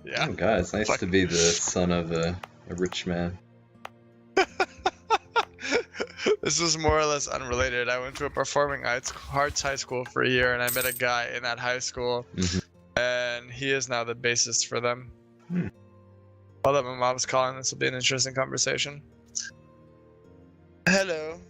Yeah. Oh god, it's nice Fuck. to be the son of a rich man. This was more or less unrelated. I went to a performing arts high school for a year, and I met a guy in that high school, and he is now the bassist for them. While that my mom's calling, this will be an interesting conversation. Hello.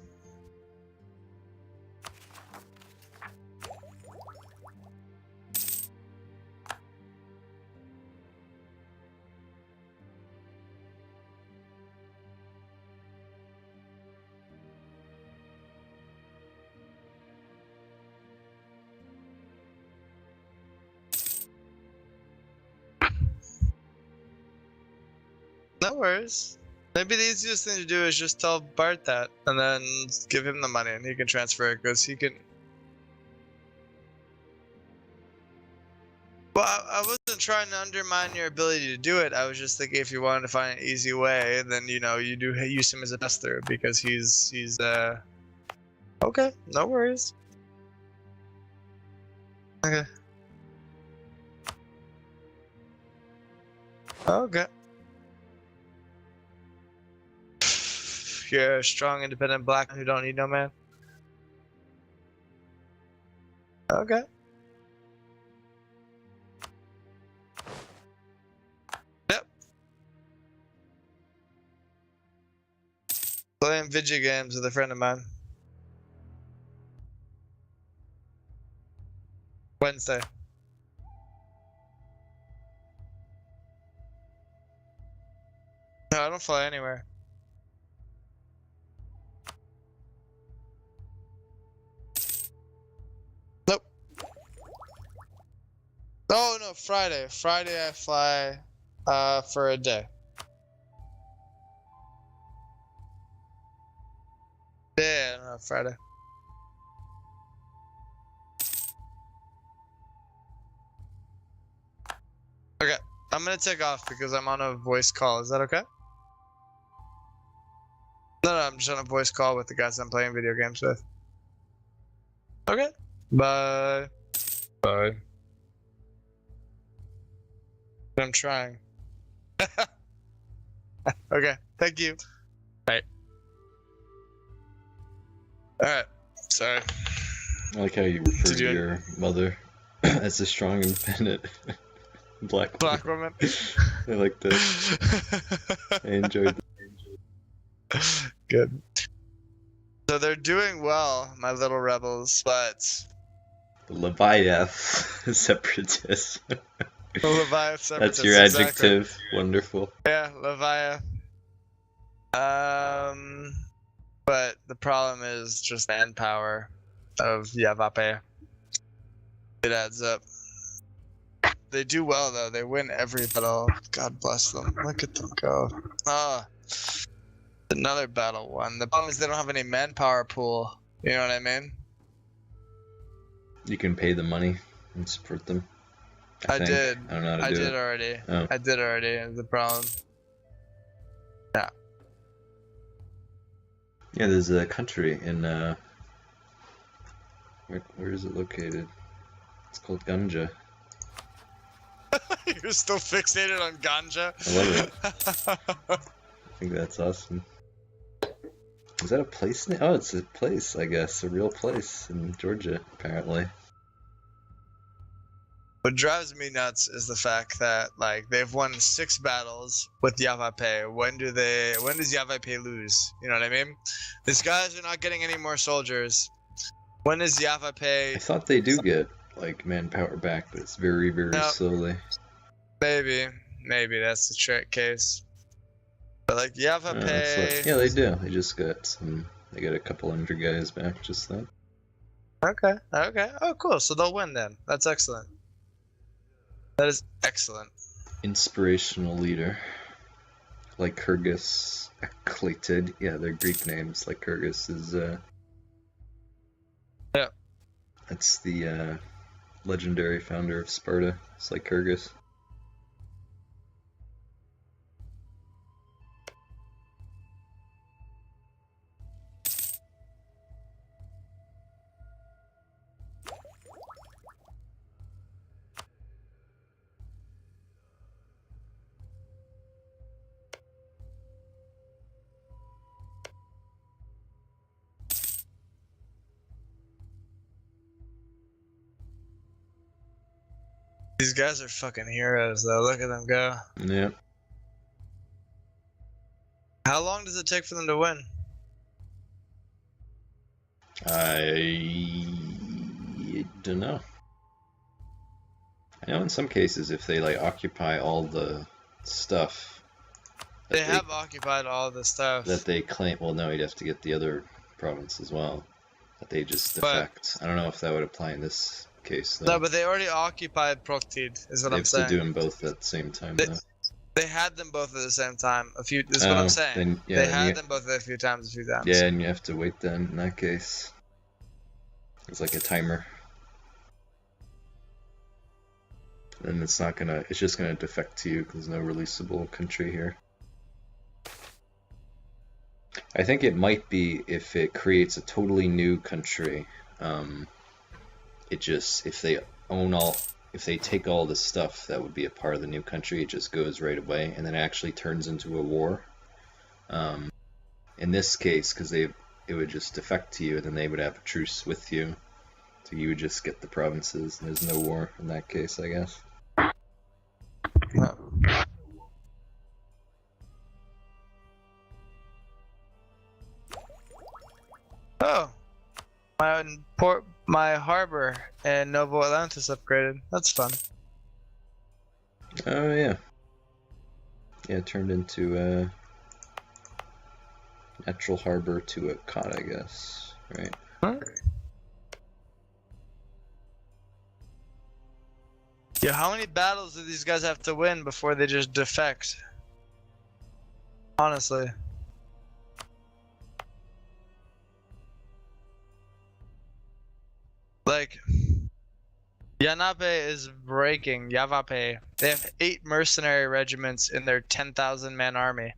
No worries. Maybe the easiest thing to do is just tell Bart that, and then give him the money, and he can transfer it, because he can... Well, I wasn't trying to undermine your ability to do it. I was just thinking if you wanted to find an easy way, then, you know, you do use him as a tester, because he's Okay, no worries. Okay. Okay. You're a strong, independent black man who don't need no man. Okay. Yep. Playing video games with a friend of mine. Wednesday. No, I don't fly anywhere. Nope. Oh no, Friday. Friday I fly for a day. Yeah, no, Friday. Okay, I'm gonna take off because I'm on a voice call. Is that okay? No, I'm just on a voice call with the guys I'm playing video games with. Okay. Bye. Bye. I'm trying. Okay, thank you. Alright. Alright, sorry. I like how you refer to your mother as a strong, independent black woman. I like that. I enjoyed that. Good. So they're doing well, my little rebels, but... The Leviath separatists. The Leviath separatists, that's your adjective. Exactly. Wonderful. Yeah, Leviath. But the problem is just manpower of Yavape. It adds up. They do well though. They win every battle. God bless them. Look at them go. Ah, another battle won. The problem is they don't have any manpower pool. You know what I mean? You can pay the money and support them. I did. I don't know how to do did it. already. Oh. I did already. The problem. Yeah. Yeah, there's a country in where is it located? It's called Ganja. You're still fixated on ganja? I love it. I think that's awesome. Is that a place name? Oh, it's a place, I guess. A real place in Georgia, apparently. What drives me nuts is the fact that, like, they've won 6 battles with Yavape. When does Yavape lose? You know what I mean? These guys are not getting any more soldiers. When is Yavape... I thought they do get, like, manpower back, but it's very, very slowly. Maybe that's the trick case. But, like, Yavape... yeah, they do. They just got some... They got a couple hundred guys back just then. Okay. Oh, cool. So they'll win then. That's excellent. That is excellent. Inspirational leader. Like Kyrgyz, Akhlated. Yeah, they're Greek names. Like Kyrgyz is, Yeah. That's the, legendary founder of Sparta. It's like Kyrgyz. These guys are fucking heroes, though. Look at them go. Yeah. How long does it take for them to win? I don't know. I know in some cases if they like occupy all the stuff. They have occupied all the stuff. That they claim. Well, no, you'd have to get the other province as well. That they just defect. I don't know if that would apply in this case, though. No, but they already occupied Proktid, is what I'm saying. They have to do them both at the same time, though. They had them both at the same time. Is what I'm saying. Then, yeah, they had them both a few times. Yeah, and you have to wait then in that case. It's like a timer. And it's just gonna defect to you because there's no releasable country here. I think it might be if it creates a totally new country. If they take all the stuff that would be a part of the new country, it just goes right away, and then it actually turns into a war. In this case, because it would just defect to you, and then they would have a truce with you, so you would just get the provinces, and there's no war in that case, I guess. Oh, my harbor in Novo Atlantis upgraded. That's fun. Oh yeah. Yeah, it turned into a natural harbor to a cod, I guess. Right. Huh? Yeah, how many battles do these guys have to win before they just defect? Honestly. Like, Yanape is breaking. Yavape. They have 8 mercenary regiments in their 10,000 man army.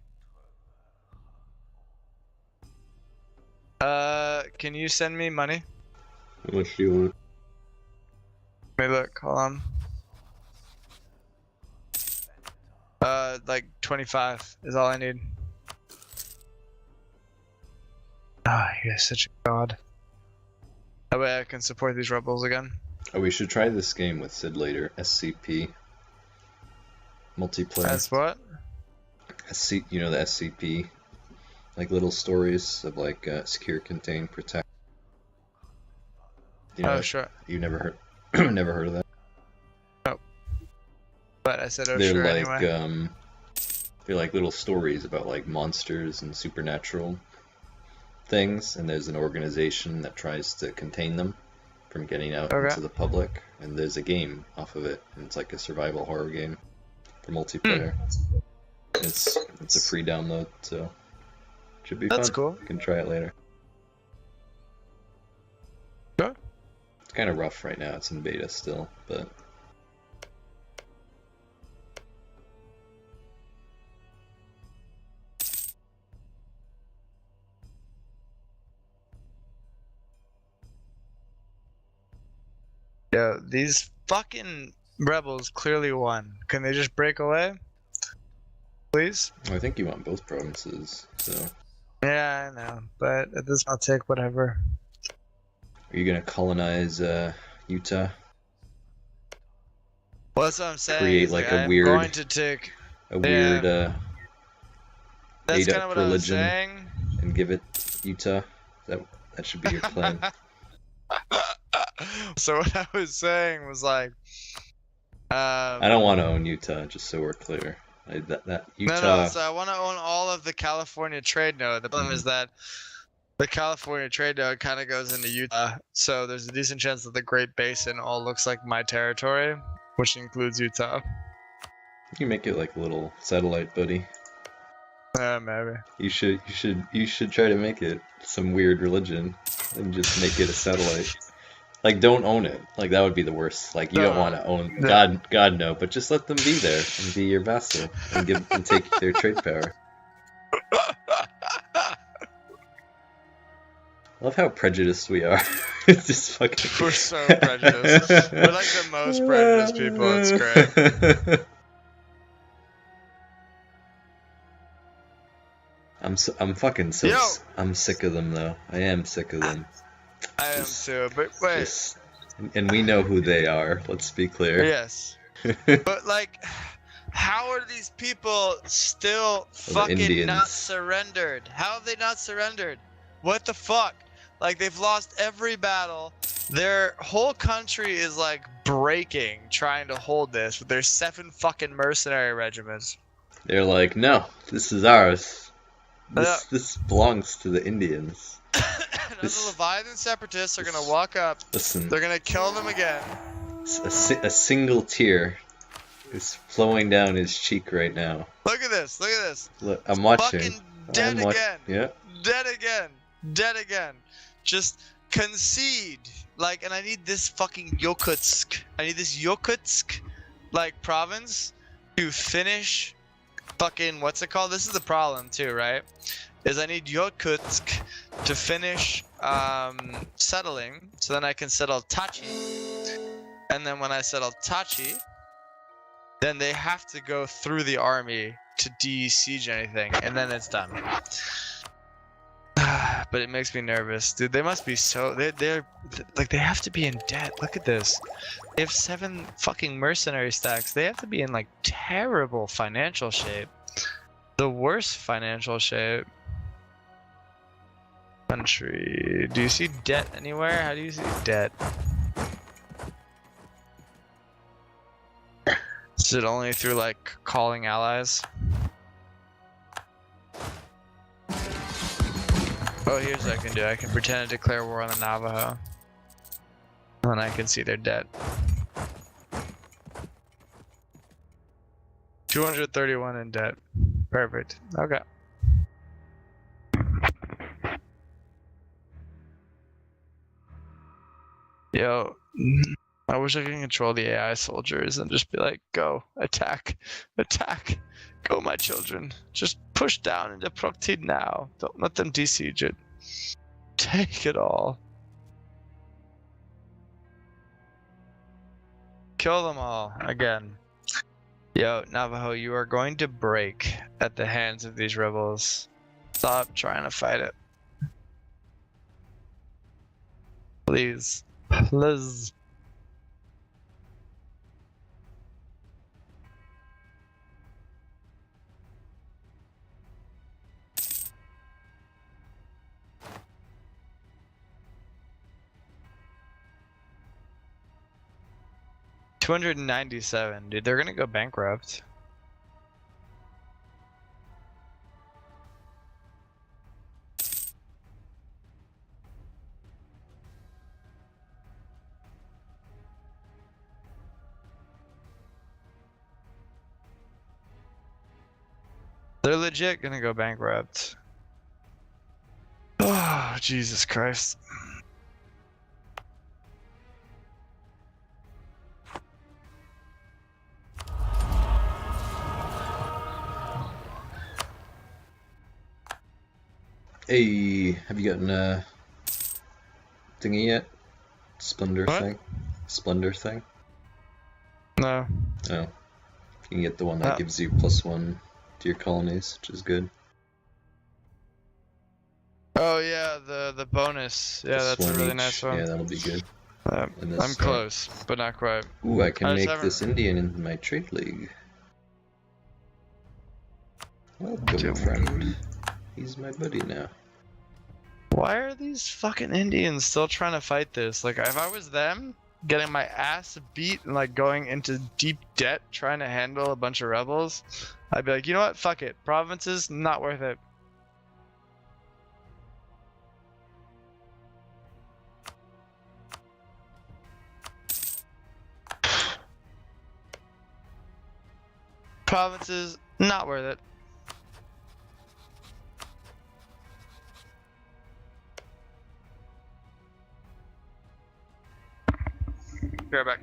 Can you send me money? How much do you want? Let me look, hold on. Like 25 is all I need. Ah, you're such a god. That way I can support these rebels again. Oh, we should try this game with Sid later. SCP. Multiplayer. That's what? You know the SCP? Like little stories of like secure, contain, protect. You know, oh, sure. You never heard never heard of that? No. But I said, oh, they're sure, like, anyway. They're like little stories about like monsters and supernatural things, and there's an organization that tries to contain them from getting out into the public, and there's a game off of it, and it's like a survival horror game for multiplayer. It's a free download, so it should be fun. That's cool. You can try it later. Sure. It's kind of rough right now, it's in beta still, but Yo, these fucking rebels clearly won. Can they just break away? Please? I think you want both provinces, so. Yeah, I know, but at this I'll take whatever. Are you gonna colonize Utah? Well, that's what I'm saying. Create like a I'm weird, going to take that's kind of what religion I was saying. And give it Utah. That should be your plan. So what I was saying was like, I don't want to own Utah, just so we're clear. That Utah. No, so I want to own all of the California trade node. The problem is that the California trade node kind of goes into Utah, so there's a decent chance that the Great Basin all looks like my territory, which includes Utah. You can make it like a little satellite, buddy. Maybe. You should try to make it some weird religion and just make it a satellite. Like, don't own it. Like, that would be the worst. Like, you don't want to own God no, but just let them be there and be your vassal and take their trade power. I love how prejudiced we are. It's just fucking. We're so prejudiced. We're like the most prejudiced people. It's great. I'm sick of them though. I am sick of them. I am too, but wait. And we know who they are. Let's be clear. Yes. But like, how are these people still fucking not surrendered? How have they not surrendered? What the fuck? Like, they've lost every battle. Their whole country is like breaking trying to hold this with their 7 fucking mercenary regiments. They're like, no, this is ours. This belongs to the Indians. And the Leviathan separatists are gonna walk up. Listen, they're gonna kill them again. A single tear is flowing down his cheek right now. Look at this. Look at this. Look, I'm watching. Fucking dead again. Yeah. Dead again. Dead again. Just concede. Like, and I need this fucking Yakutsk. I need this Yakutsk, like, province to finish fucking, what's it called? This is the problem too, right? Is I need Yakutsk to finish settling, so then I can settle Tachi. And then when I settle Tachi, then they have to go through the army to de-siege anything, and then it's done. But it makes me nervous, dude. They must be so they're like, they have to be in debt. Look at this. They have 7 fucking mercenary stacks. They have to be in like terrible financial shape. The worst financial shape. Country. Do you see debt anywhere? How do you see debt? Is it only through like calling allies? Oh, here's what I can do. I can pretend to declare war on the Navajo. And I can see their debt. 231 in debt. Perfect. Okay. Yo, I wish I could control the AI soldiers and just be like, go, attack, attack, go my children. Just push down into Proktid now. Don't let them de-siege it. Take it all. Kill them all, again. Yo, Navajo, you are going to break at the hands of these rebels. Stop trying to fight it. Please. Please. $297, dude. They're gonna go bankrupt. They're legit gonna go bankrupt. Oh, Jesus Christ. Hey, have you gotten a thingy yet? Splendor thing? Splendor thing? No. Oh. You can get the one that gives you +1 to your colonies, which is good. Oh yeah, the bonus. Yeah, that's a really nice one. Yeah, that'll be good. I'm close, but not quite. Ooh, I can make this Indian in my trade league. Welcome, friend. He's my buddy now. Why are these fucking Indians still trying to fight this? Like, if I was them, getting my ass beat and like going into deep debt trying to handle a bunch of rebels, I'd be like, you know what? Fuck it. Provinces, not worth it. Provinces, not worth it. Be right back.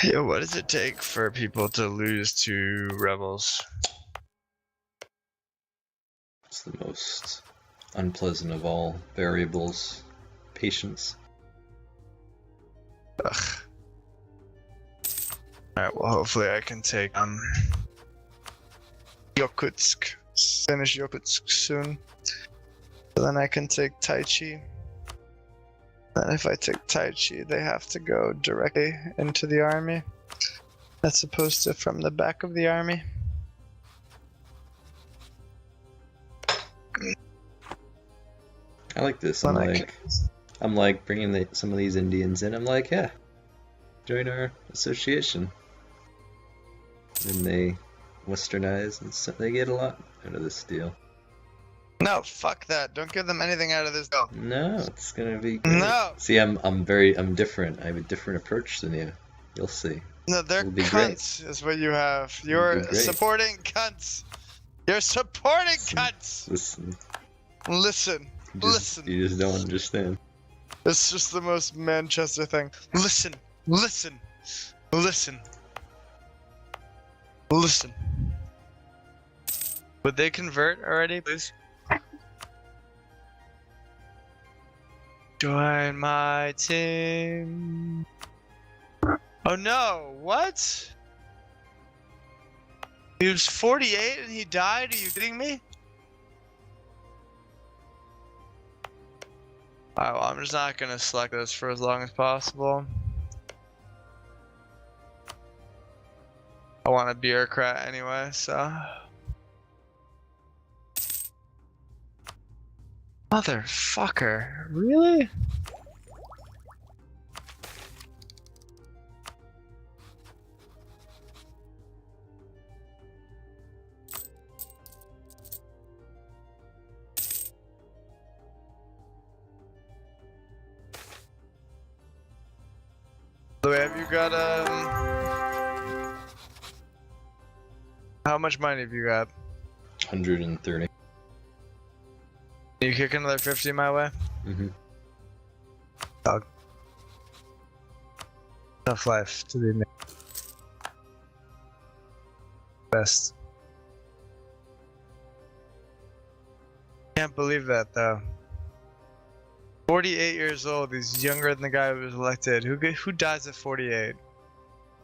Yeah, what does it take for people to lose to rebels? It's the most unpleasant of all variables. Patience. Ugh. Alright, well hopefully I can take Yakutsk. Finish Yakutsk soon. So then I can take Taichi. And if I take Taichi, they have to go directly into the army, as opposed to from the back of the army. I like this. I'm like bringing some of these Indians in. I'm like, yeah, join our association. And they westernize, and so they get a lot out of this deal. No, fuck that. Don't give them anything out of this deal. No, it's gonna be great. No. See, I'm different. I have a different approach than you. You'll see. No, they're cunts, is what you have. You're supporting cunts. You're supporting cunts. Listen. You just don't understand. It's just the most Manchester thing. Listen. Would they convert already, please? Join my team. Oh no, what? He was 48 and he died? Are you kidding me? Alright, well, I'm just not gonna select this for as long as possible. I want a bureaucrat anyway, so. Motherfucker, really? So have you got how much money have you got? 130. You kick another 50 my way? Mm-hmm. Dog. Tough life to be made. Best. Can't believe that though. 48 years old, he's younger than the guy who was elected. Who dies at 48?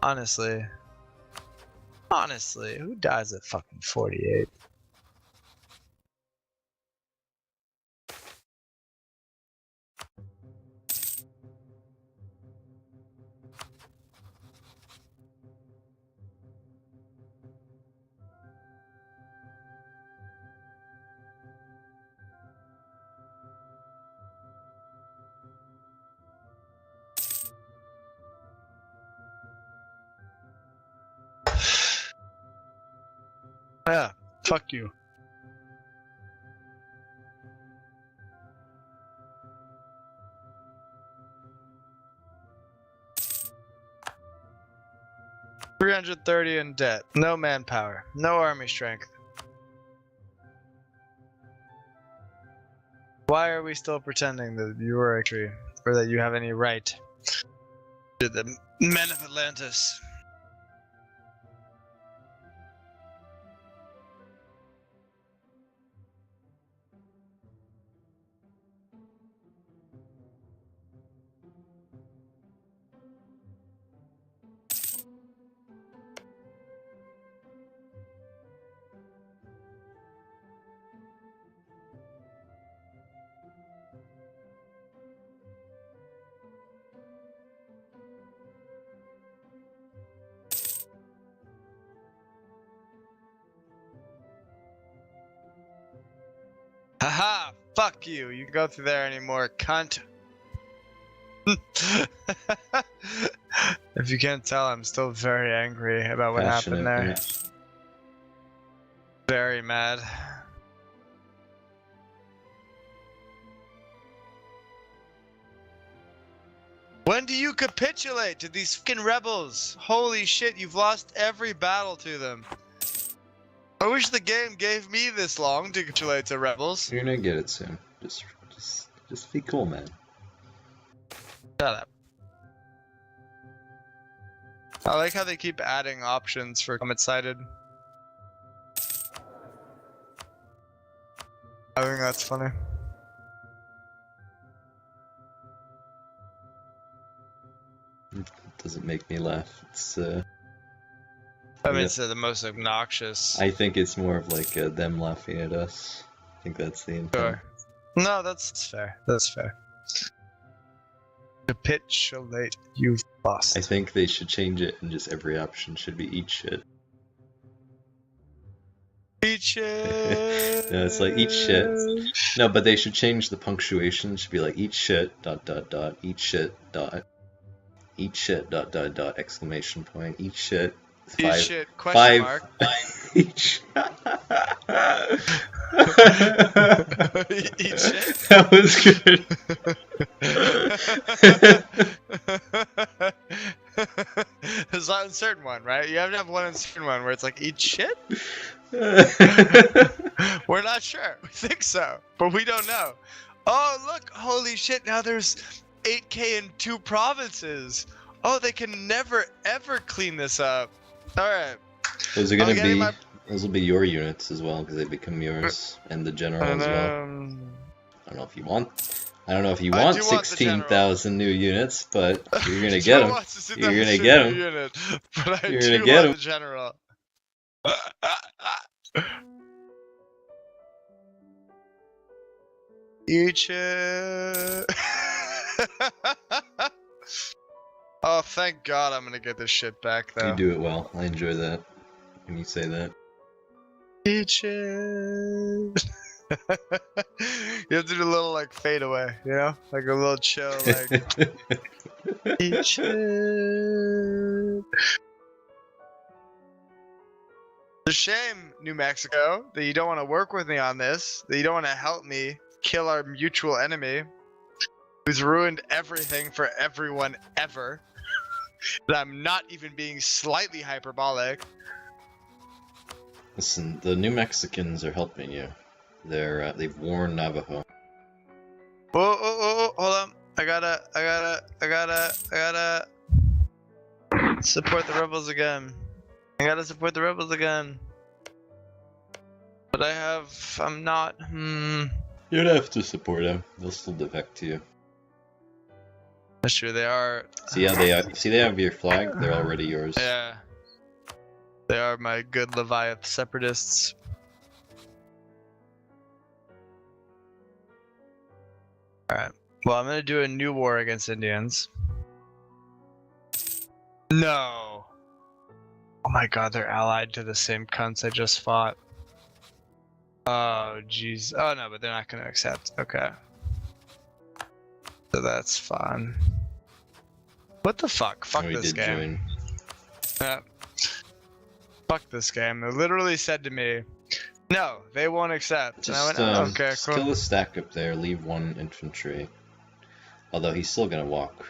Honestly, who dies at fucking 48? Yeah, fuck you. $330 in debt, no manpower, no army strength. Why are we still pretending that you are a tree, or that you have any right to the men of Atlantis? Haha! Fuck you! You can go through there anymore, cunt. If you can't tell, I'm still very angry about what happened there. Yeah. Very mad. When do you capitulate to these fucking rebels? Holy shit, you've lost every battle to them. I wish the game gave me this long to capitulate to rebels. You're gonna get it soon. Just be cool, man. Shut up. I like how they keep adding options for comet-sided. I think that's funny. It doesn't make me laugh. It's I mean, it's the most obnoxious. I think it's more of like them laughing at us. I think that's the intent. Sure. No, that's fair. That's fair. Capitulate, you've lost. I think they should change it and just every option should be eat shit. Eat shit. No, it's like eat shit. No, but they should change the punctuation. It should be like eat shit dot dot dot eat shit dot eat shit dot dot dot exclamation point eat shit. Eat shit question mark. Each. Eat shit. That was good. There's not a certain one, right? You have to have one certain one where it's like eat shit. We're not sure. We think so, but we don't know. Oh look! Holy shit! Now there's 8K in 2 provinces. Oh, they can never ever clean this up. All right. Those are gonna be. Those will be your units as well because they become yours and the general as well. I don't know if you want. I don't know if you want 16,000 new units, but you're gonna get them. You're gonna get them. Unit, but I do want the general. Each. Oh, thank God I'm gonna get this shit back though. You do it well. I enjoy that when you say that. Each. You have to do a little like fade away, you know, like a little chill, like. Each. It's a shame, New Mexico, that you don't want to work with me on this, that you don't want to help me kill our mutual enemy, who's ruined everything for everyone ever. That I'm not even being slightly hyperbolic. Listen, the New Mexicans are helping you. They've warned Navajo. Oh, hold on. I gotta support the rebels again. But I'm not, You don't have to support them. They'll still defect to you. That's true, they are. See how they are? See they have your flag? They're already yours. Yeah. They are my good Leviathan separatists. Alright. Well, I'm gonna do a new war against Indians. No! Oh my god, they're allied to the same cunts I just fought. Oh, jeez. Oh no, but they're not gonna accept. Okay. So that's fun. What the fuck? Fuck this game. Yeah. Fuck this game. They literally said to me, no, they won't accept. Just, and I went, okay, cool. Kill the stack up there, leave 1 infantry. Although he's still gonna walk,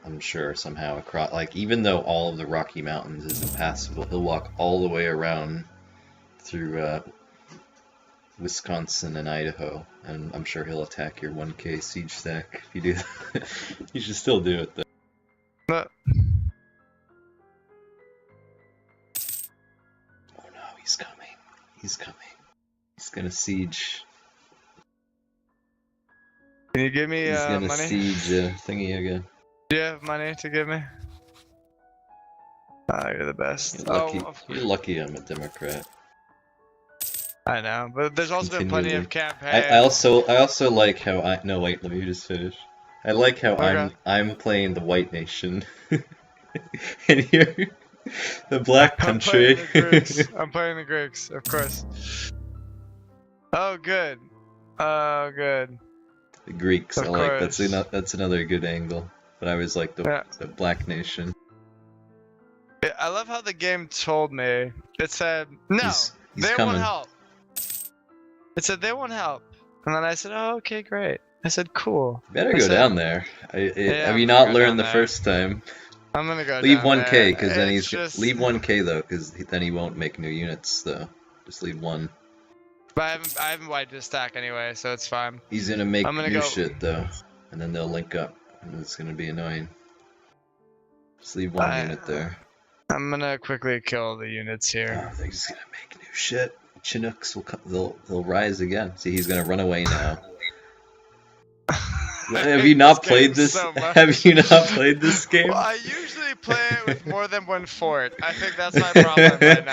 I'm sure, somehow across. Like, even though all of the Rocky Mountains is impassable, he'll walk all the way around through Wisconsin and Idaho, and I'm sure he'll attack your 1K siege stack if you do that. You should still do it, though. But... Oh no, he's coming. He's coming. He's gonna siege. Can you give me He's gonna money? siege thingy again. Do you have money to give me? Oh, you're the best. You're lucky I'm a Democrat. I know, but there's also been plenty of campaigns. I also like how no wait, let me just finish. I like how okay. I'm playing the white nation, and you're the black country. I'm playing the Greeks, of course. Oh good. Oh good. The Greeks. Of I like course. that's another good angle. But I was like the black nation. I love how the game told me. It said no, they won't help. It said they won't help, and then I said, "Oh, okay, great." I said, "Cool." Better go down there. Have you not learned the first time? I'm gonna go. Leave down 1K because then it's he's just... leave 1K though because then he won't make new units though. Just leave 1. But I haven't wiped his stack anyway, so it's fine. He's gonna make new shit though, and then they'll link up, and it's gonna be annoying. Just leave 1 unit there. I'm gonna quickly kill the units here. Oh, they're just gonna make new shit. Chinooks will come, they'll rise again. See, he's gonna run away now. Have you not played this? So have you not played this game? Well, I usually play it with more than one fort. I think that's my problem right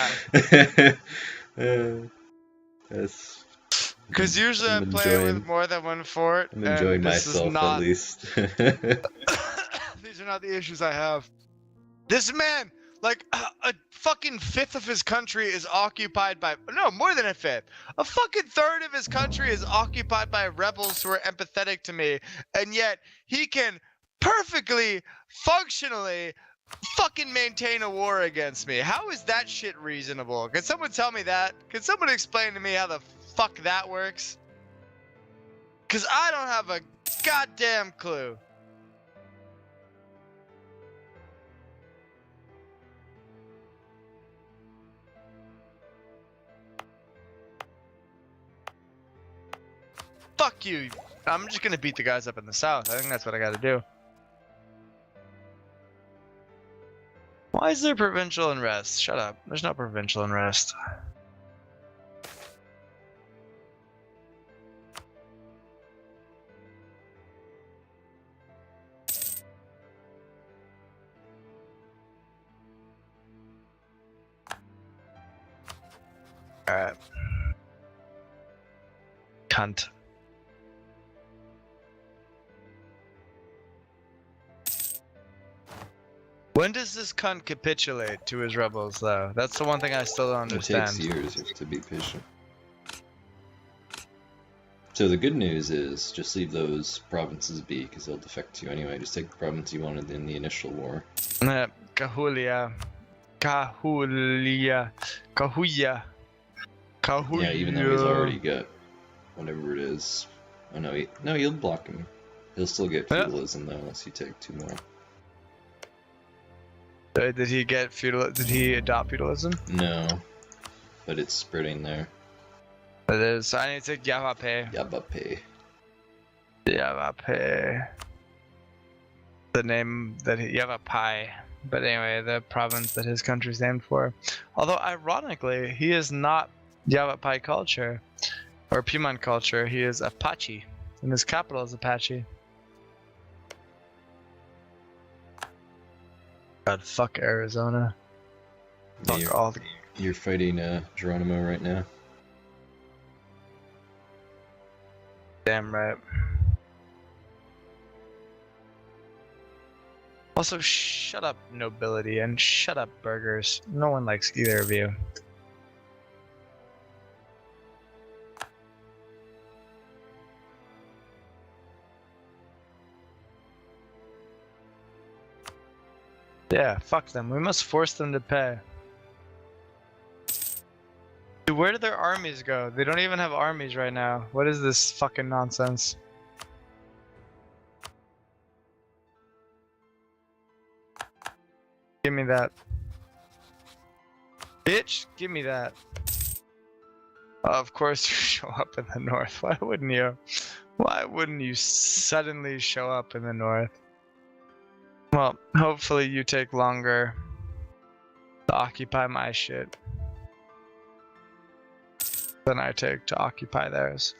now. That's because usually I play with more than one fort. I'm enjoying and this myself is not, at least. These are not the issues I have. This man, like a fucking fifth of his country is occupied by, no, more than a fifth. A fucking third of his country is occupied by rebels who are empathetic to me, and yet he can perfectly, functionally fucking maintain a war against me. How is that shit reasonable? Can someone tell me that? Can someone explain to me how the fuck that works? Because I don't have a goddamn clue. Fuck you. I'm just gonna beat the guys up in the south. I think that's what I gotta do. Why is there provincial unrest? Shut up. There's no provincial unrest. Alright. Cunt. When does this cunt capitulate to his rebels, though? That's the one thing I still don't understand. It takes years. You have to be patient. So the good news is, just leave those provinces be, because they'll defect you anyway. Just take the province you wanted in the initial war. Kahulia. Kahulia. Kahuya. Kahuya. Yeah, even though he's already got whatever it is. Oh no, he'll block him. He'll still get feudalism though, unless you take 2 more. Did he get feudal? Did he adopt feudalism? No, but it's spreading there. It is. I need to take Yavape. Yavape. Yavape. The name that Yavapai. But anyway, the province that his country's named for. Although ironically, he is not Yavapai culture or Piedmont culture. He is Apache, and his capital is Apache. God, fuck Arizona. Yeah, Fuck all the... You're fighting Geronimo right now. Damn right. Also, shut up, nobility, and shut up, burgers. No one likes either of you. Yeah, fuck them. We must force them to pay. Dude, where do their armies go? They don't even have armies right now. What is this fucking nonsense? Give me that. Bitch, give me that. Of course you show up in the north. Why wouldn't you? Why wouldn't you suddenly show up in the north? Well, hopefully you take longer to occupy my shit than I take to occupy theirs.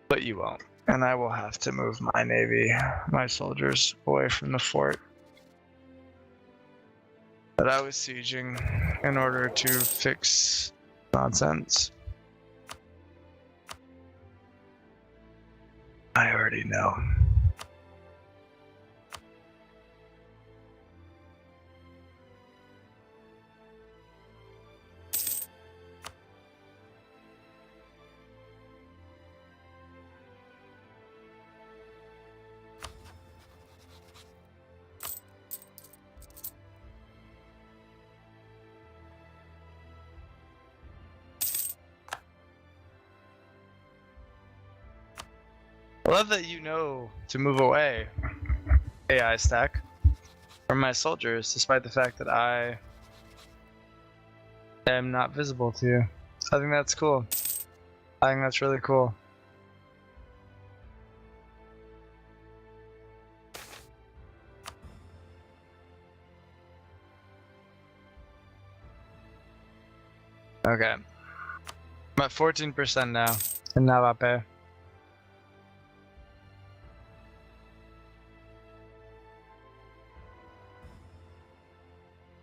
But you won't. And I will have to move my navy, my soldiers, away from the fort that I was sieging in order to fix nonsense. I already know. I love that you know to move away, AI stack, from my soldiers, despite the fact that I am not visible to you. I think that's cool. I think that's really cool. Okay. I'm at 14% now in Navape.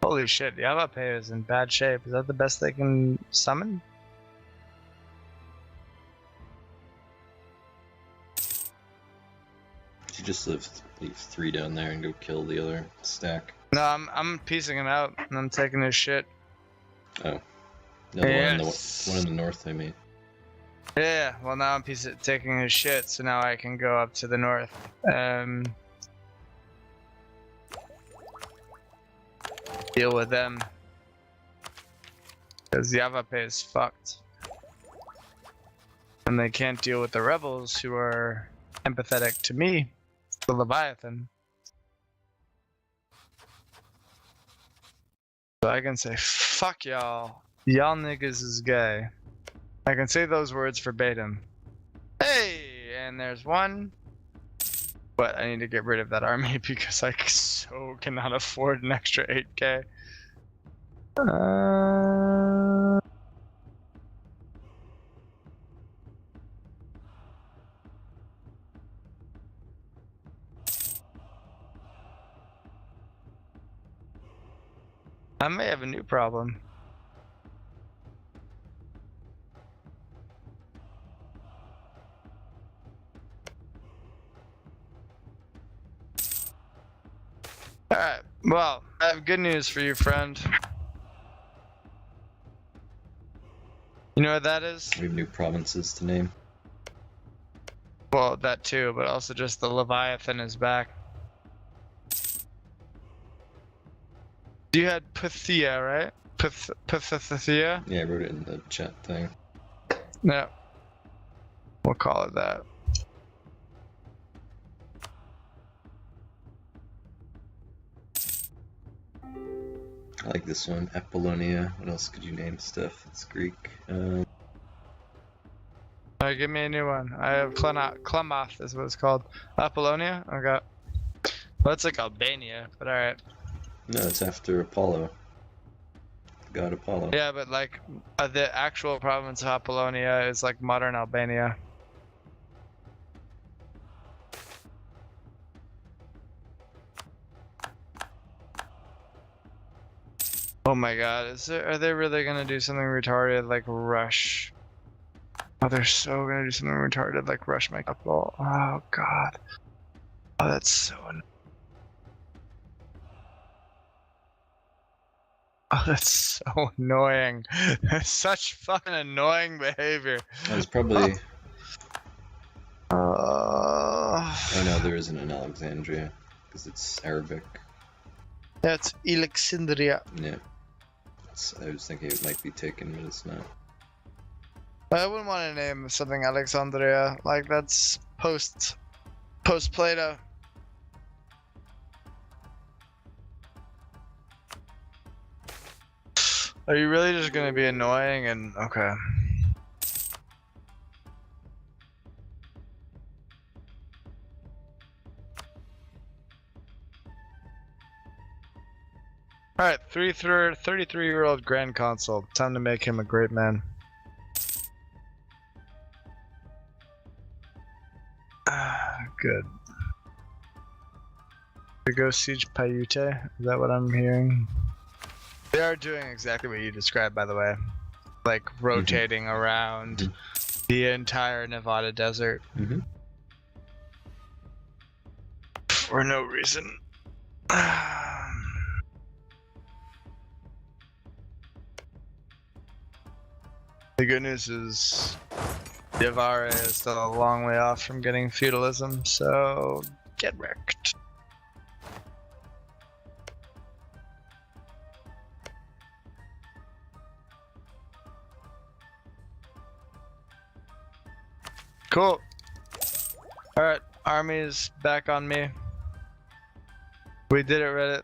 Holy shit, Yavape is in bad shape. Is that the best they can summon? You just leave 3 down there and go kill the other stack. No, I'm piecing him out and I'm taking his shit. Oh. No, the Yes. one in the north, I mean. Yeah, well now I'm taking his shit, so now I can go up to the north. Deal with them. Because Yavape is fucked. And they can't deal with the rebels who are empathetic to me, the Leviathan. So I can say, fuck y'all. Y'all niggas is gay. I can say those words verbatim. Hey! And there's one. But I need to get rid of that army because I so cannot afford an extra 8k. I may have a new problem. Alright, well, I have good news for you, friend. You know what that is? We have new provinces to name. Well, that too, but also just the Leviathan is back. You had Pythia, right? Pythia? Yeah, I wrote it in the chat thing. No. We'll call it that. I like this one, Apollonia. What else could you name stuff? It's Greek. Alright, give me a new one. I have Klamath is what it's called. Apollonia? Okay. Well, it's like Albania, but alright. No, it's after Apollo. God Apollo. Yeah, but like the actual province of Apollonia is like modern Albania. Oh my god, are they really gonna do something retarded like rush? Oh, they're so gonna do something retarded like rush my capital. Oh god. Oh, that's so annoying. Oh, that's so annoying. That's such fucking annoying behavior. That was probably... Oh no, there isn't in Alexandria, because it's Arabic. That's Alexandria. Yeah. I was thinking it might be taken, but it's not. I wouldn't want to name something Alexandria. Like, that's post-Plato. Are you really just gonna be annoying and okay? Alright, 33-year-old Grand Consul. Time to make him a great man. Good. To go siege Paiute? Is that what I'm hearing? They are doing exactly what you described, by the way. Like, rotating around the entire Nevada desert. For no reason. The good news is Yavare is still a long way off from getting feudalism, so get wrecked. Cool. Alright, army's back on me. We did it, Reddit.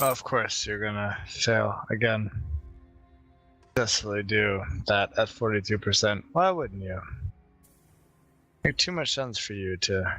Of course, you're gonna fail again. Successfully do that at 42%. Why wouldn't you? Make too much sense for you to.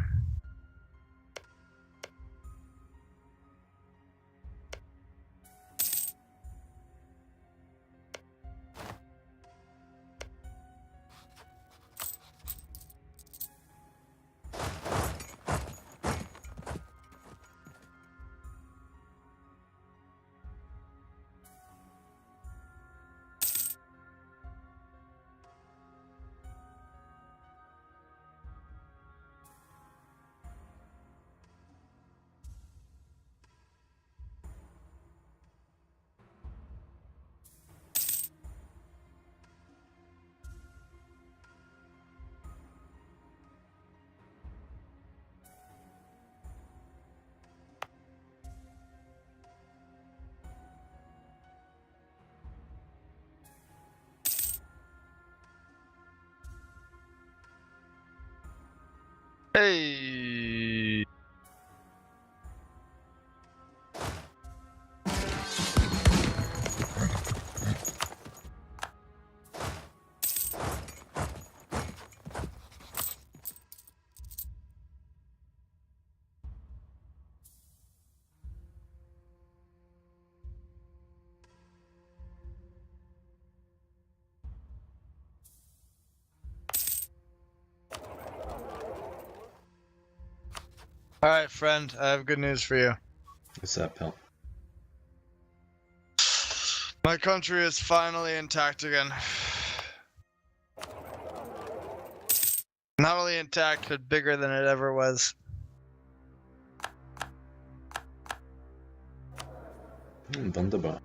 Hey! Alright, friend, I have good news for you. What's up, pal? My country is finally intact again. Not only intact, but bigger than it ever was. Wunderbar.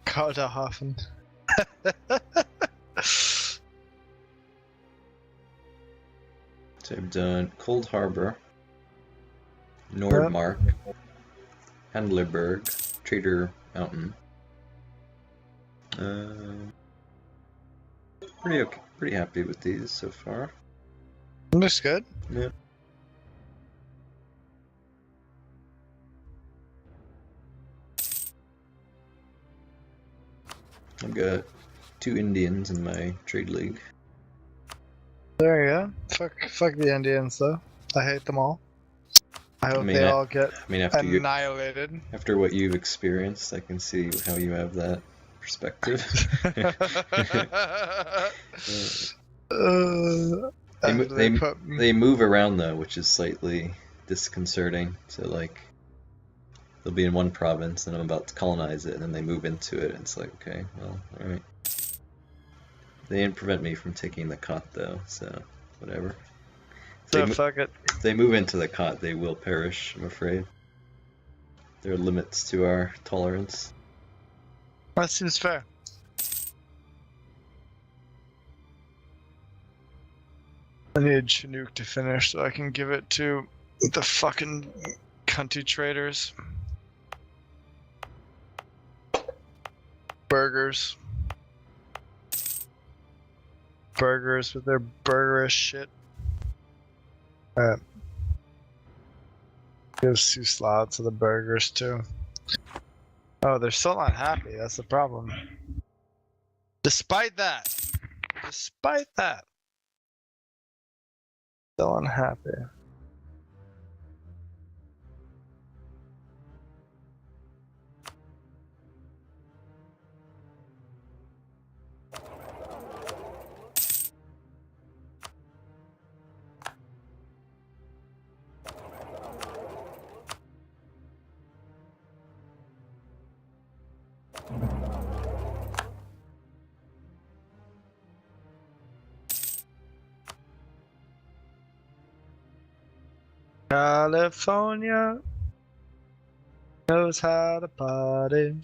Kauderhafen. So I've done Cold Harbor, Nordmark, Handlerberg, Trader Mountain. Pretty happy with these so far. Looks good. Yeah. I've got 2 Indians in my trade league. There you go. Fuck the Indians, though. I hate them all. I hope they all get annihilated. After what you've experienced, I can see how you have that perspective. They move around though, which is slightly disconcerting. So like, they'll be in one province and I'm about to colonize it, and then they move into it, and it's like, okay, well, all right. They didn't prevent me from taking the cot though, so whatever. So fuck it. If they move into the cot, they will perish, I'm afraid. There are limits to our tolerance. That seems fair. I need Chinook to finish so I can give it to the fucking cunty traders. Burgers. Burgers with their burgerish shit. Gives 2 slots to the burgers too. Oh, they're still not happy. That's the problem. Despite that, still unhappy. California knows how to party.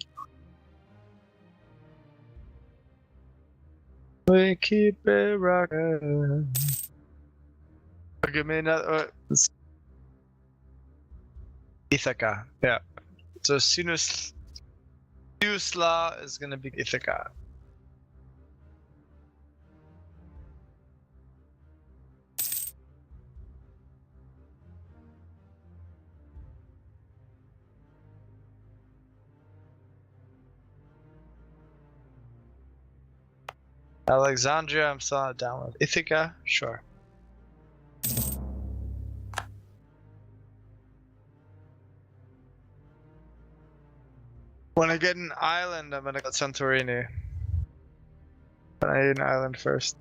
We keep it rocking. Give me another. Ithaca, yeah. So Sinus Siusla is gonna be Ithaca. Alexandria, I'm still not down with. Ithaca, sure. When I get an island, I'm gonna go Santorini. But I need an island first.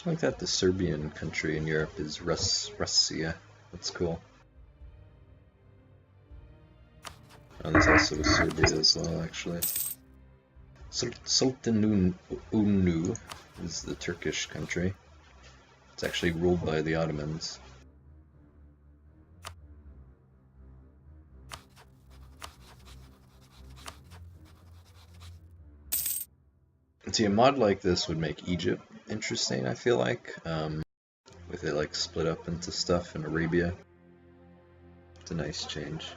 I like that the Serbian country in Europe is Russia. That's cool. Oh, there's also Serbia as well, actually. Sultanunu is the Turkish country. It's actually ruled by the Ottomans. See, a mod like this would make Egypt interesting, I feel like. With it like split up into stuff in Arabia. It's a nice change.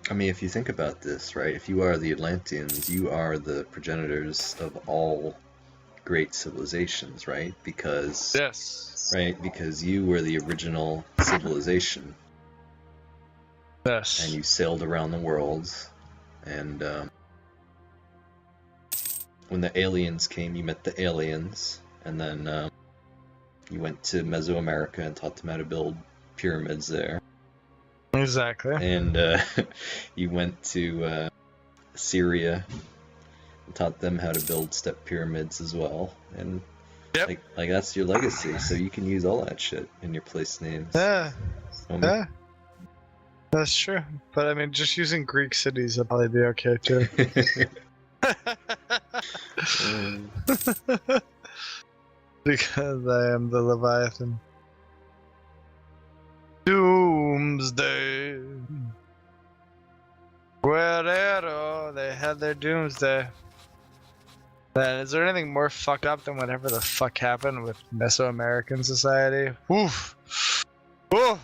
I mean, if you think about this, right, if you are the Atlanteans, you are the progenitors of all great civilizations, right? Because yes, right, because you were the original civilization. Yes. And you sailed around the world, and when the aliens came, you met the aliens, and then you went to Mesoamerica and taught them how to build pyramids there. Exactly. And you went to Syria and taught them how to build step pyramids as well. And yep. like that's your legacy, so you can use all that shit in your place names. Yeah. Yeah. That's true. But I mean, just using Greek cities would probably be okay too. Because I am the Leviathan. Doomsday. Guerrero, they had their doomsday. Man, is there anything more fucked up than whatever the fuck happened with Mesoamerican society? Oof. Oof.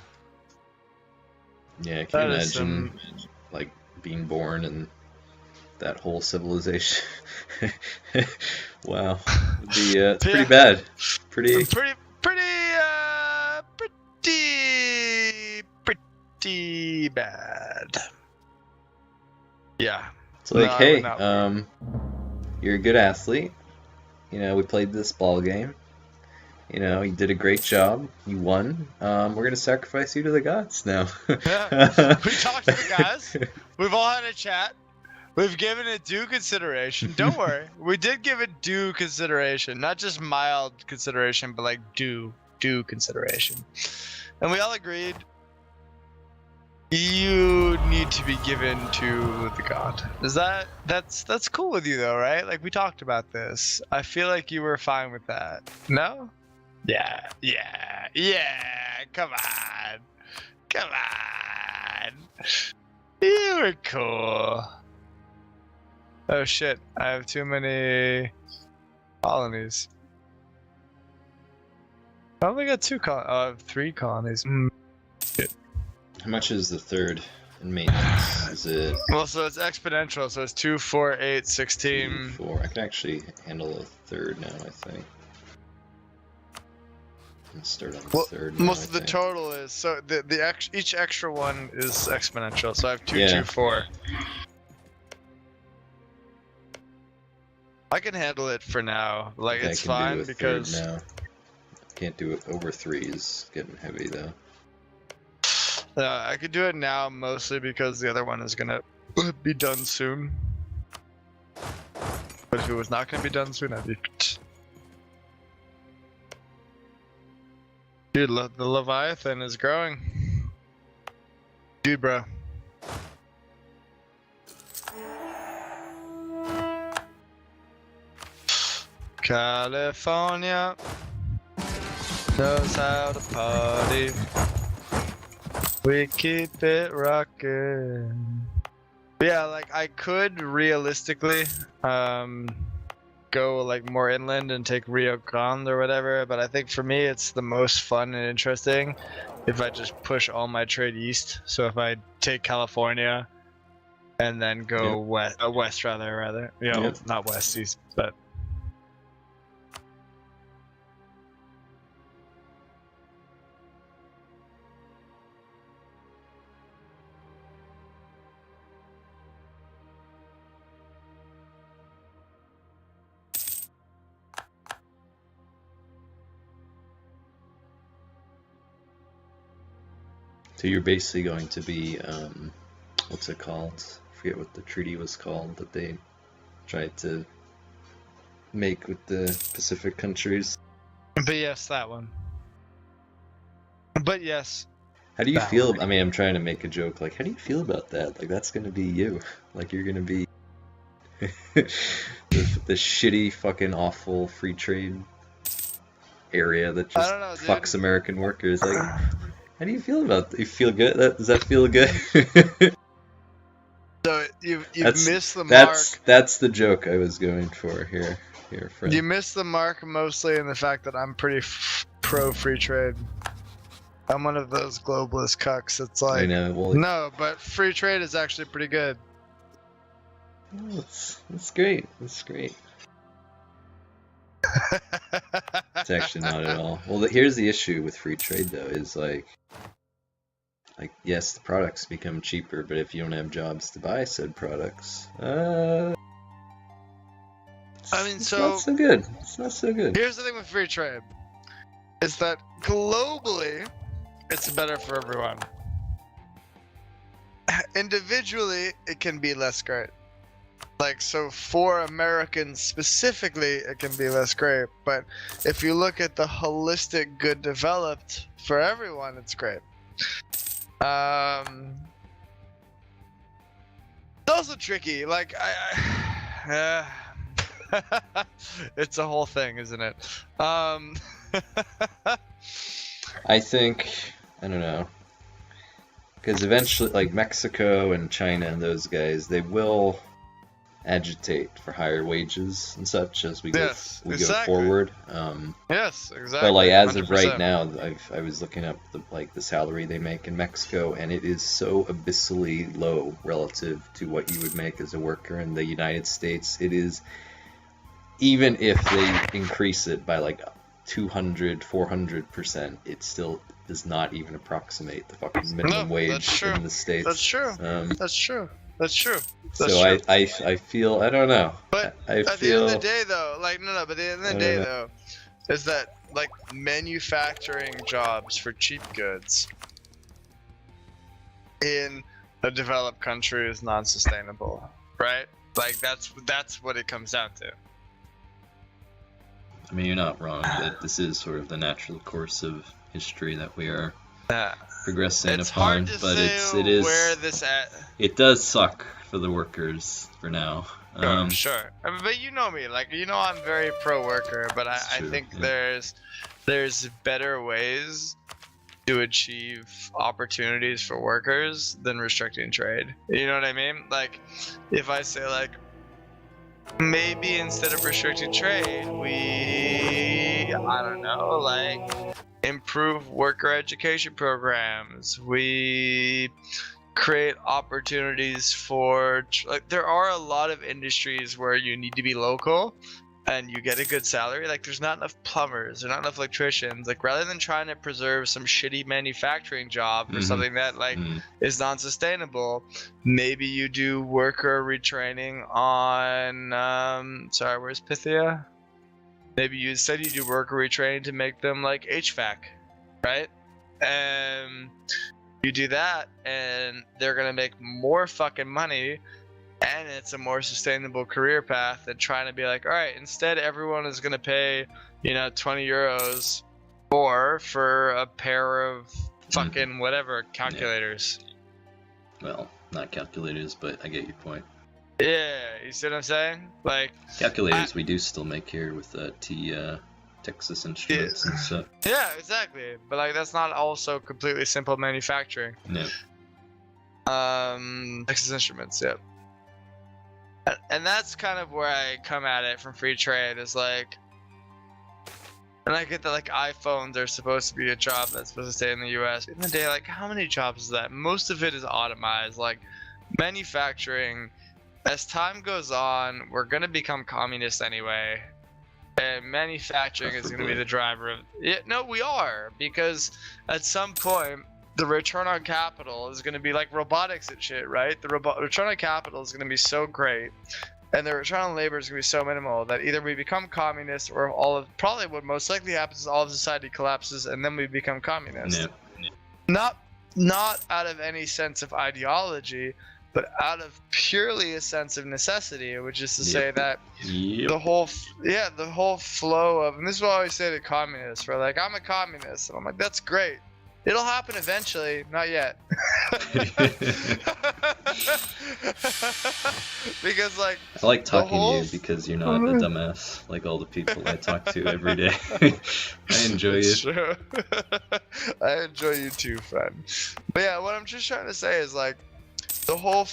Yeah, can you imagine like being born in that whole civilization? Wow, it's pretty bad. Pretty bad. Yeah. It's like, hey, you're a good athlete. You know, we played this ball game. You know, you did a great job. You won. We're gonna sacrifice you to the gods now. Yeah. We talked to the guys. We've all had a chat. We've given it due consideration. Don't worry. We did give it due consideration. Not just mild consideration, but like due consideration. And we all agreed you need to be given to the god. Is that's cool with you though, right? Like we talked about this. I feel like you were fine with that. No? Yeah. Come on. You were cool. Oh shit, I have too many colonies. I only got 2 colonies. I have 3 colonies. Shit. How much is the third in maintenance? Is it... Well, so it's exponential, so it's 2, 4, 8, 16. 2, 4. I can actually handle a third now, I think. Let's start on the third now, most of the total is, so each extra one is exponential, so I have 2, 2, 4. I can handle it for now. Like, it's fine because... Now. Can't do it over 3 is getting heavy though. I could do it now mostly because the other one is gonna be done soon. But if it was not gonna be done soon, I'd be. Dude, the Leviathan is growing. Dude, bro. California knows how to party. We keep it rocking. Yeah, like I could realistically go like more inland and take Rio Grande or whatever, but I think for me it's the most fun and interesting if I just push all my trade east. So if I take California and then go west rather, you know, not west, east, but. So you're basically going to be, what's it called? I forget what the treaty was called that they tried to make with the Pacific countries. But yes, that one. But yes. How do you feel? I mean, I'm trying to make a joke. Like, how do you feel about that? Like, that's gonna be you. Like, you're gonna be the shitty, fucking awful free trade area that just fucks American workers. Like, how do you feel about that? You feel good? Does that feel good? So you've missed the mark. That's the joke I was going for here, friend. You missed the mark mostly in the fact that I'm pretty pro free trade. I'm one of those globalist cucks. It's like, I know, well, no, but free trade is actually pretty good. That's great. That's great. It's actually not at all. Well, here's the issue with free trade, though, is like yes, the products become cheaper, but if you don't have jobs to buy said products, I mean, it's not so good. It's not so good. Here's the thing with free trade, is that globally, it's better for everyone. Individually, it can be less great. Like, so for Americans specifically, it can be less great. But if you look at the holistic good developed for everyone, it's great. It's also tricky. Like, it's a whole thing, isn't it? I think, I don't know, because eventually, like Mexico and China and those guys, they will agitate for higher wages and such as we go forward. Yes, exactly. But like as 100%. Of right now, I was looking up the salary they make in Mexico, and it is so abyssally low relative to what you would make as a worker in the United States. It is, even if they increase it by like 200, 400%, it still does not even approximate the fucking minimum wage in the States. That's true. That's true. That's true. I feel, I don't know. But at the end of the day, though, like, but at the end of the day, though, is that, like, manufacturing jobs for cheap goods in a developed country is non-sustainable, right? Like, that's what it comes down to. I mean, you're not wrong that this is sort of the natural course of history that we are progressing upon, but it is where this at. It does suck for the workers for now. Sure. I mean, but you know me, like, you know, I'm very pro worker, but I think there's better ways to achieve opportunities for workers than restricting trade. You know what I mean? Like, if I say, like, maybe instead of restricting trade, we, I don't know, like, improve worker education programs. We create opportunities for, like, there are a lot of industries where you need to be local and you get a good salary. Like, there's not enough plumbers, there's not enough electricians. Like, rather than trying to preserve some shitty manufacturing job or something that, like, is non-sustainable, maybe you do worker retraining on, sorry, where's Pythia? Maybe you said you do worker retraining to make them, like, HVAC, right? And You do that, and they're gonna make more fucking money, and it's a more sustainable career path than trying to be like, all right, instead everyone is gonna pay, 20 euros more for a pair of fucking whatever calculators. Yeah. Well, not calculators, but I get your point. Yeah, you see what I'm saying? Like calculators, we do still make here with Texas Instruments and stuff. Yeah, exactly. But like that's not also completely simple manufacturing. No. Texas Instruments, yeah. And that's kind of where I come at it from free trade is like, and I get that like iPhones are supposed to be a job that's supposed to stay in the US. In the day, like how many jobs is that? Most of it is automized. Like manufacturing, as time goes on, we're gonna become communist anyway. And manufacturing is going to be the driver of it. No, we are, because at some point the return on capital is going to be like robotics and shit, right? The return on capital is going to be so great, and the return on labor is going to be so minimal that either we become communist, or probably what most likely happens is all of society collapses and then we become communist. No. Not out of any sense of ideology, but out of purely a sense of necessity, which is to say that the whole flow of, and this is what I always say to communists, right? Like, I'm a communist, and I'm like, that's great. It'll happen eventually, not yet. Because like, I like talking to you because you're not a dumbass like all the people I talk to every day. I enjoy you. True. I enjoy you too, friend. But yeah, what I'm just trying to say is like, the whole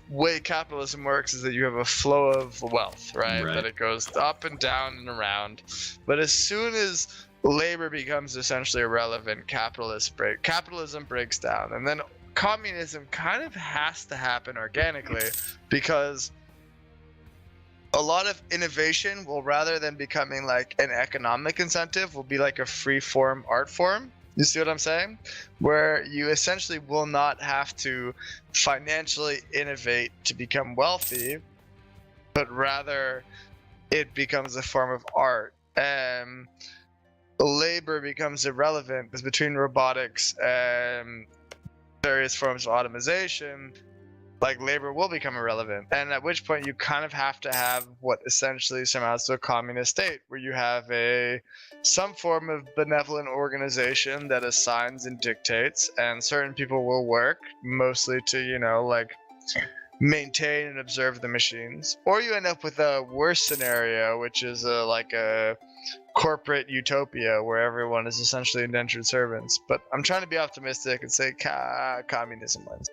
way capitalism works is that you have a flow of wealth, right? That it goes up and down and around. But as soon as labor becomes essentially irrelevant, capitalism breaks down. And then communism kind of has to happen organically, because a lot of innovation will, rather than becoming like an economic incentive, will be like a free form art form. You see what I'm saying? Where you essentially will not have to financially innovate to become wealthy, but rather it becomes a form of art. And labor becomes irrelevant, because between robotics and various forms of automation, like labor will become irrelevant. And at which point you kind of have to have what essentially amounts to a communist state, where you have some form of benevolent organization that assigns and dictates, and certain people will work mostly to, like maintain and observe the machines. Or you end up with a worse scenario, which is like a corporate utopia where everyone is essentially indentured servants. But I'm trying to be optimistic and say communism wins.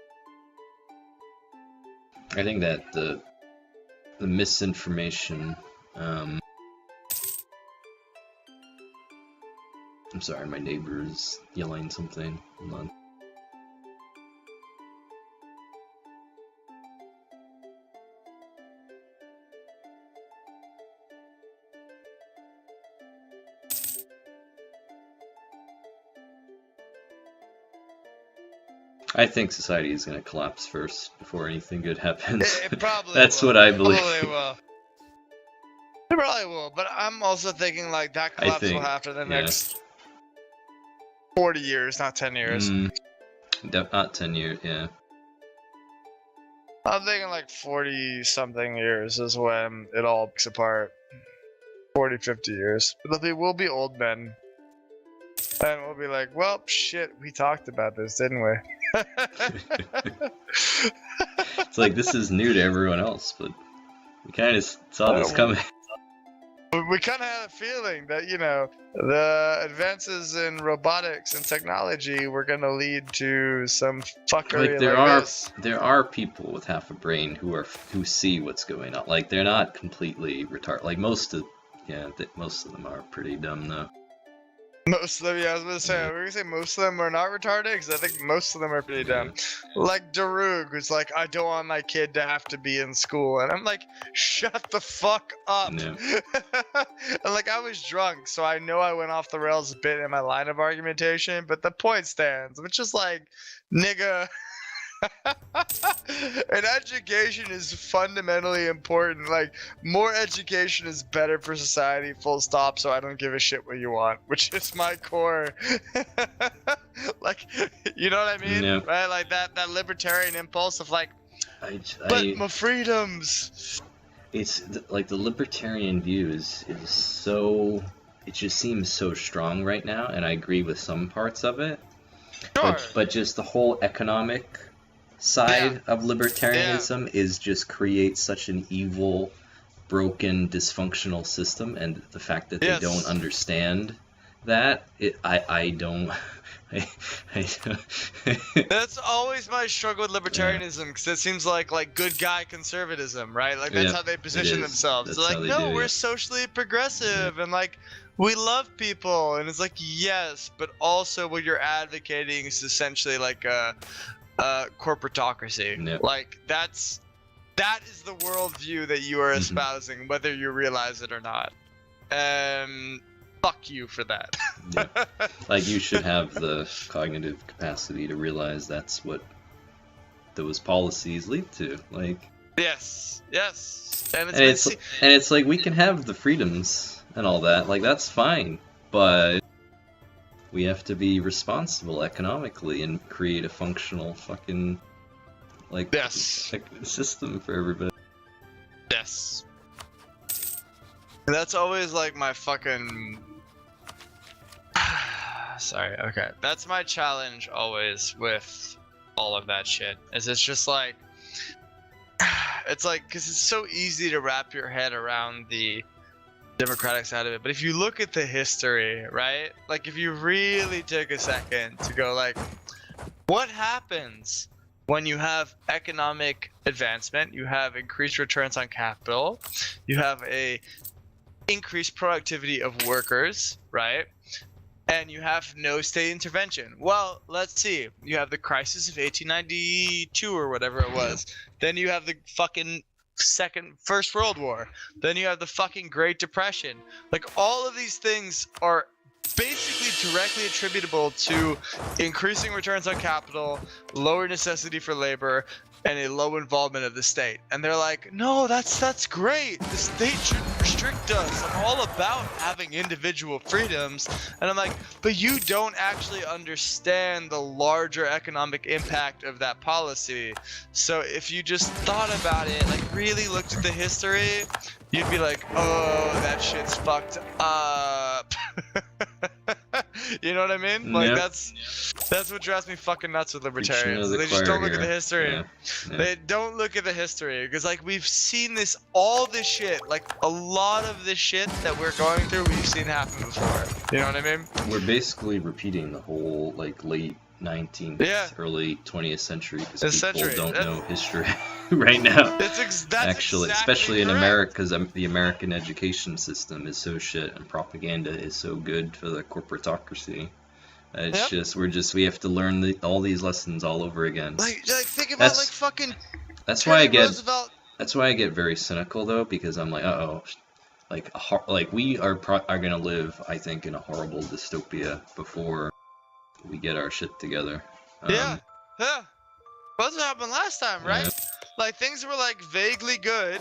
I think that the misinformation. I'm sorry, my neighbor is yelling something. Hold on. I think society is going to collapse first before anything good happens. It probably That's will. what I believe. It probably will, but I'm also thinking like that collapse will happen in the next 40 years, not 10 years. Not 10 years, yeah. I'm thinking like 40-something years is when it all breaks apart. 40, 50 years. We'll be old men. And we'll be like, well, shit, we talked about this, didn't we? It's like, this is new to everyone else, but we kind of saw this coming. We kind of had a feeling that, the advances in robotics and technology were going to lead to some fuckery like there are people with half a brain who see what's going on. Like, they're not completely retarded. Like, most of them are pretty dumb, though. Most of them, yeah, I was going to say, we're going to say most of them are not retarded, because I think most of them are pretty dumb. Like Darug, who's like, I don't want my kid to have to be in school. And I'm like, shut the fuck up. No. And like, I was drunk, so I know I went off the rails a bit in my line of argumentation, but the point stands, which is like, nigga... And education is fundamentally important. Like, more education is better for society, full stop, so I don't give a shit what you want, which is my core. Like, you know what I mean? Yeah. Right? Like that libertarian impulse of like, but my freedoms. It's like the libertarian view is so, it just seems so strong right now, and I agree with some parts of it. Sure. But just the whole economic side of libertarianism is just creates such an evil, broken, dysfunctional system, and the fact that they don't understand that, I don't. That's always my struggle with libertarianism, because it seems like good guy conservatism, right? Like that's how they position themselves. They're like, no, we're socially progressive and like we love people, and it's like, yes, but also what you're advocating is essentially like a corporatocracy. Like that is the worldview that you are espousing, whether you realize it or not. Fuck you for that. Like, you should have the cognitive capacity to realize that's what those policies lead to. Like, yes, and it's like, we can have the freedoms and all that. Like, that's fine, but we have to be responsible economically and create a functional fucking system for everybody. Yes. And that's always like my fucking. Sorry, okay. That's my challenge always with all of that shit. Is it's just like. It's like, because it's so easy to wrap your head around the democratic side of it. But if you look at the history, right? Like, if you really take a second to go, like, what happens when you have economic advancement, you have increased returns on capital, you have a increased productivity of workers, right? And you have no state intervention. Well, let's see. You have the crisis of 1892 or whatever it was. Then you have the fucking First World War. Then you have the fucking Great Depression. Like, all of these things are basically directly attributable to increasing returns on capital, lower necessity for labor, and a low involvement of the state. And they're like, no, that's great. The state shouldn't restrict us. I'm all about having individual freedoms. And I'm like, but you don't actually understand the larger economic impact of that policy. So if you just thought about it, like really looked at the history, you'd be like, oh, that shit's fucked up. You know what I mean? Like, that's what drives me fucking nuts with libertarians. They just don't look at the history. They don't look at the history, because like we've seen this, all this shit, like a lot of this shit that we're going through, we've seen happen before. You know what I mean? We're basically repeating the whole like late 19th, early 20th century, because people don't know history right now. That's actually, especially in America, because the American education system is so shit and propaganda is so good for the corporatocracy. It's we have to learn all these lessons all over again. Like think about fucking. That's why I get. Roosevelt. That's why I get very cynical though, because I'm like, like we are gonna live, I think, in a horrible dystopia before we get our shit together. That's what happened last time, right? Like, things were like vaguely good,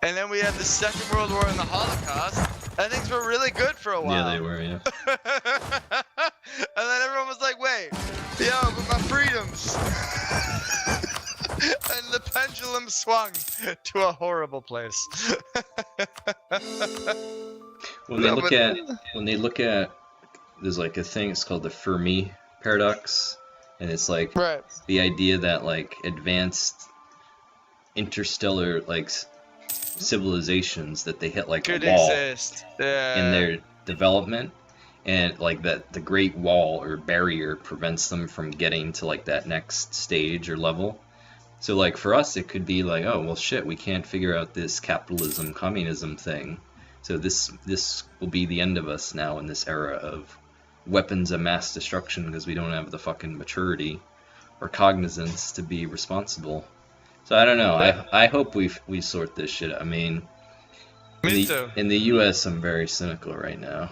and then we had the Second World War and the Holocaust, and things were really good for a while. Yeah, they were, yeah. And then everyone was like, wait, but my freedoms. And the pendulum swung to a horrible place. When they look at there's like a thing, it's called the Fermi paradox, and it's like the idea that like advanced interstellar like civilizations, that they hit like a wall in their development, and like that the Great Wall or barrier prevents them from getting to like that next stage or level. So like for us it could be like, oh well shit, we can't figure out this capitalism communism thing, so this will be the end of us now in this era of weapons of mass destruction, because we don't have the fucking maturity or cognizance to be responsible. So I don't know. I hope we sort this shit. I mean, in the U.S. I'm very cynical right now.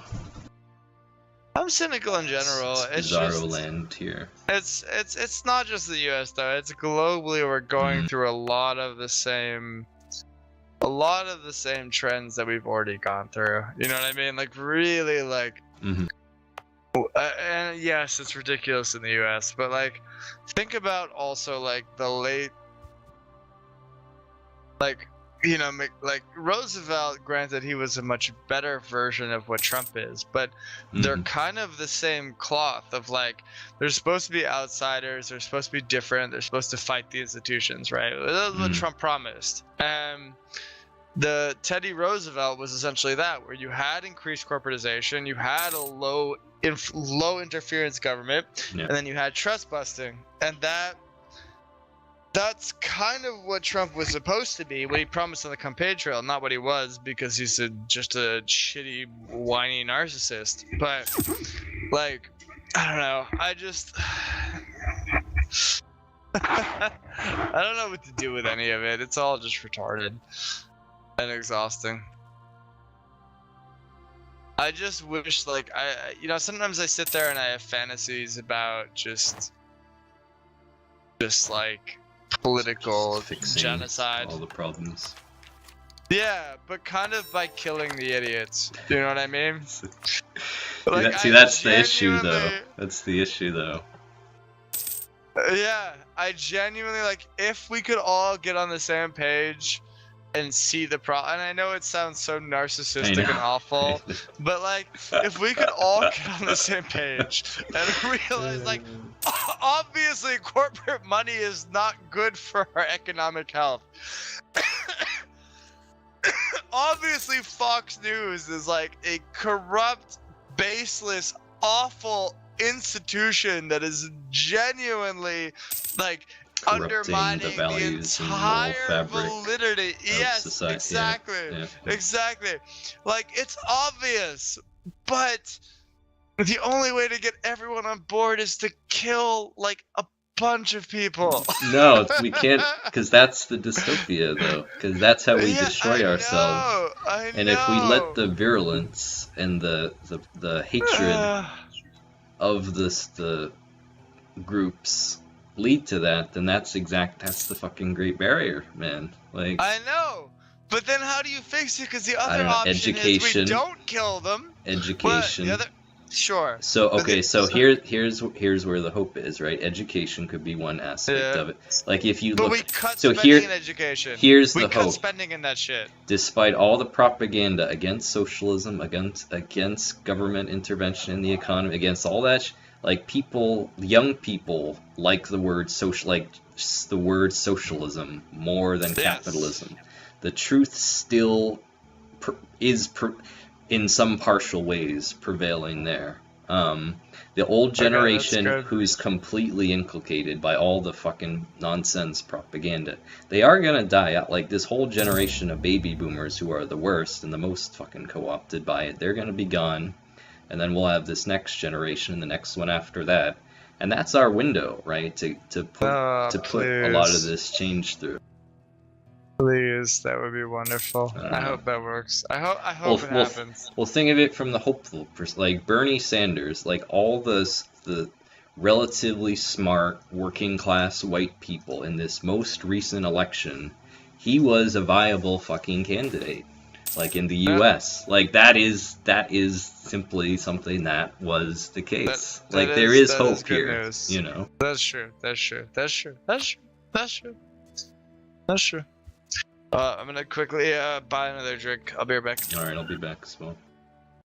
I'm cynical in general. It's bizarro land here. It's not just the U.S. though. It's globally. We're going through a lot of the same trends that we've already gone through. You know what I mean? Like really, like And yes, it's ridiculous in the U.S., but like, think about also like the late, like, you know, like Roosevelt. Granted, he was a much better version of what Trump is, but they're kind of the same cloth. Of like, they're supposed to be outsiders. They're supposed to be different. They're supposed to fight the institutions, right? That's what Trump promised. The Teddy Roosevelt was essentially that, where you had increased corporatization, you had a low interference government, and then you had trust busting, and that's kind of what Trump was supposed to be, what he promised on the campaign trail, not what he was, because he's just a shitty, whiny narcissist. But like, I don't know. I just I don't know what to do with any of it. It's all just retarded and exhausting. I just wish, like, you know, sometimes I sit there and I have fantasies about just like political genocide, all the problems. Yeah, but kind of by killing the idiots. You know what I mean? Like, that's the issue, though. That's the issue, though. Yeah, I genuinely, like, if we could all get on the same page and see the problem, and I know it sounds so narcissistic and awful, but like, if we could all get on the same page and realize, like, obviously corporate money is not good for our economic health. Obviously Fox News is like a corrupt, baseless, awful institution that is genuinely, like, undermining the entire validity. Yes, society. Exactly. Exactly. Like, it's obvious, but the only way to get everyone on board is to kill, like, a bunch of people. No, we can't, because that's the dystopia, though. Because that's how we destroy ourselves. I know. And if we let the virulence and the hatred of the groups lead to that, then that's the fucking Great Barrier, man. Like, I know, but then how do you fix it? Because the other option is we don't kill them. Education. Sure. So okay, so here's where the hope is, right? Education could be one aspect of it. Like, if you look, but we cut spending in education. Here's the hope. We cut spending in that shit. Despite all the propaganda against socialism, against government intervention in the economy, against all that, like, people, young people, like the word socialism more than capitalism. The truth still is in some partial ways prevailing there. The old generation, who's completely inculcated by all the fucking nonsense propaganda, they are gonna die out. Like, this whole generation of baby boomers, who are the worst and the most fucking co-opted by it, they're gonna be gone. And then we'll have this next generation, the next one after that, and that's our window, right? To put a lot of this change through. Please, that would be wonderful. I hope that works. I hope it happens. Well, think of it from the hopeful perspective. Like, Bernie Sanders, like, all the relatively smart working class white people in this most recent election, he was a viable fucking candidate. Like, in the U.S., like, that is simply something that was the case. There is hope here, news. You know. That's true. I'm gonna quickly buy another drink. I'll be right back. All right, I'll be back as well.